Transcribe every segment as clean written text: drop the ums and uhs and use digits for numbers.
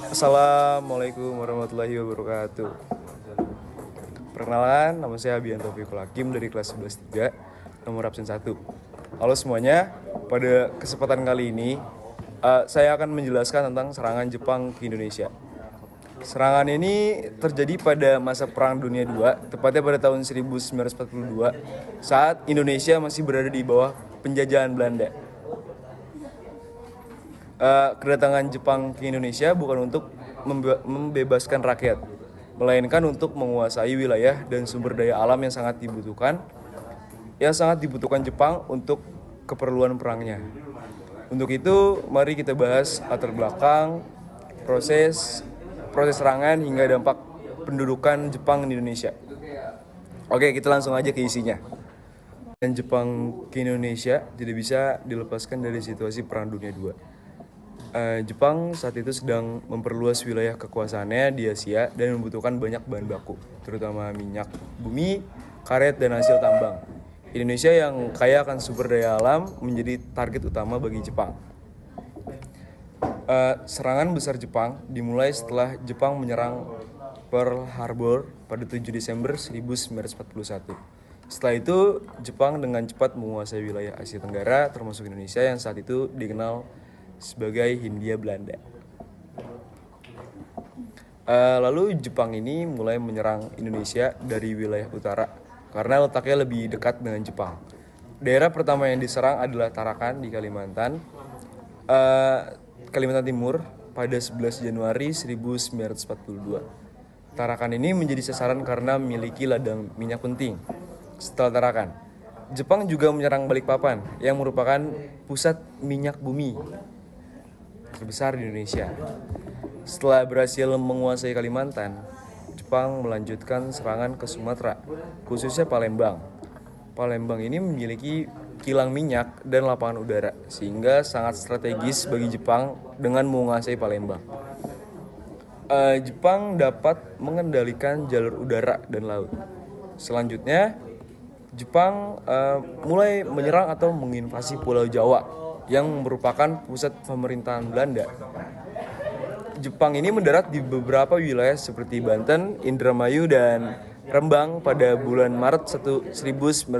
Assalamualaikum warahmatullahi wabarakatuh. Perkenalan, nama saya Abian Taufikul Hakim dari kelas 11-3, nomor absen 1. Halo semuanya, pada kesempatan kali ini saya akan menjelaskan tentang serangan Jepang ke Indonesia. Serangan ini terjadi pada masa Perang Dunia II, tepatnya pada tahun 1942, saat Indonesia masih berada di bawah penjajahan Belanda. Kedatangan Jepang ke Indonesia bukan untuk membebaskan rakyat, melainkan untuk menguasai wilayah dan sumber daya alam yang sangat dibutuhkan Jepang untuk keperluan perangnya. Untuk itu, mari kita bahas latar belakang, proses serangan hingga dampak pendudukan Jepang di Indonesia. Oke, kita langsung aja ke isinya. Dan Jepang ke Indonesia tidak bisa dilepaskan dari situasi Perang Dunia II. Jepang saat itu sedang memperluas wilayah kekuasaannya di Asia dan membutuhkan banyak bahan baku, terutama minyak bumi, karet, dan hasil tambang. Indonesia yang kaya akan sumber daya alam menjadi target utama bagi Jepang. Serangan besar Jepang dimulai setelah Jepang menyerang Pearl Harbor pada 7 Desember 1941. Setelah itu, Jepang dengan cepat menguasai wilayah Asia Tenggara termasuk Indonesia yang saat itu dikenal sebagai Hindia Belanda. Lalu Jepang ini mulai menyerang Indonesia dari wilayah utara karena letaknya lebih dekat dengan Jepang. Daerah pertama yang diserang adalah Tarakan di Kalimantan Timur pada 11 Januari 1942. Tarakan ini menjadi sasaran karena memiliki ladang minyak penting. Setelah Tarakan, Jepang juga menyerang Balikpapan yang merupakan pusat minyak bumi terbesar di Indonesia. Setelah berhasil menguasai Kalimantan, Jepang melanjutkan serangan ke Sumatera, khususnya Palembang. Palembang ini memiliki kilang minyak dan lapangan udara, sehingga sangat strategis bagi Jepang dengan menguasai Palembang. Jepang dapat mengendalikan jalur udara dan laut. Selanjutnya, Jepang mulai menyerang atau menginvasi Pulau Jawa yang merupakan pusat pemerintahan Belanda. Jepang ini mendarat di beberapa wilayah seperti Banten, Indramayu, dan Rembang pada bulan Maret 1942.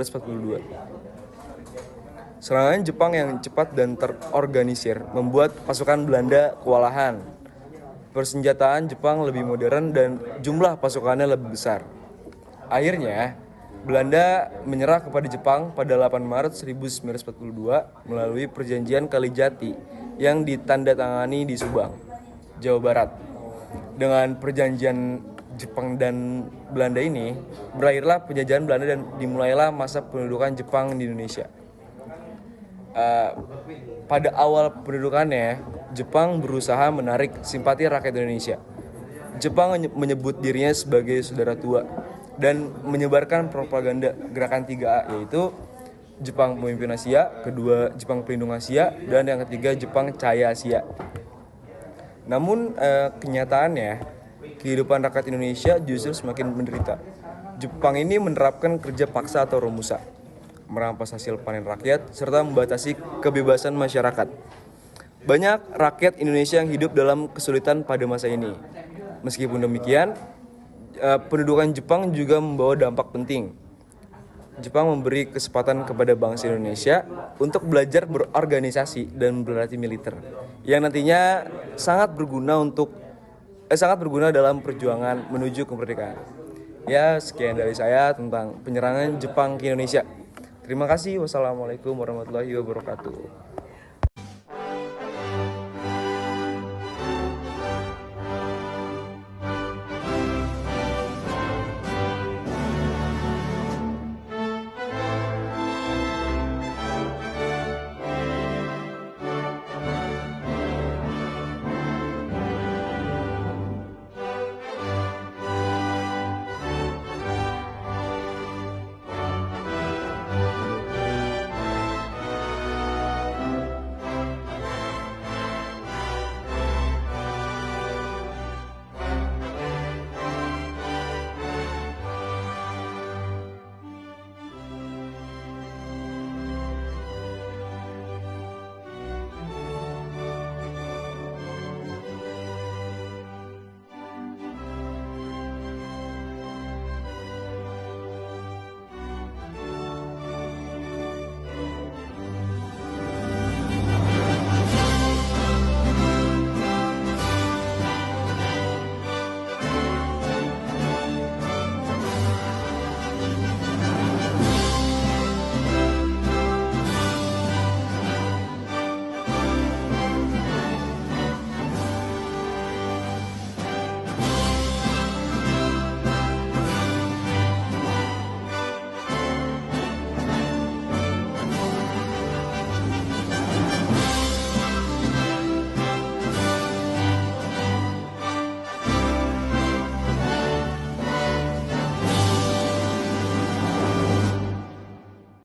Serangan Jepang yang cepat dan terorganisir membuat pasukan Belanda kewalahan. Persenjataan Jepang lebih modern dan jumlah pasukannya lebih besar. Akhirnya, Belanda menyerah kepada Jepang pada 8 Maret 1942 melalui Perjanjian Kalijati yang ditandatangani di Subang, Jawa Barat. Dengan perjanjian Jepang dan Belanda ini, berakhirlah penjajahan Belanda dan dimulailah masa pendudukan Jepang di Indonesia. Pada awal pendudukannya, Jepang berusaha menarik simpati rakyat Indonesia. Jepang menyebut dirinya sebagai saudara tua dan menyebarkan propaganda gerakan 3A, yaitu Jepang Pemimpin Asia, kedua Jepang Pelindung Asia, dan yang ketiga Jepang Cahaya Asia. Namun kenyataannya, kehidupan rakyat Indonesia justru semakin menderita. Jepang ini menerapkan kerja paksa atau romusa, merampas hasil panen rakyat, serta membatasi kebebasan masyarakat. Banyak rakyat Indonesia yang hidup dalam kesulitan pada masa ini. Meskipun demikian, pendudukan Jepang juga membawa dampak penting. Jepang memberi kesempatan kepada bangsa Indonesia untuk belajar berorganisasi dan berlatih militer, yang nantinya sangat berguna dalam perjuangan menuju kemerdekaan. Ya, sekian dari saya tentang penyerangan Jepang ke Indonesia. Terima kasih. Wassalamualaikum warahmatullahi wabarakatuh.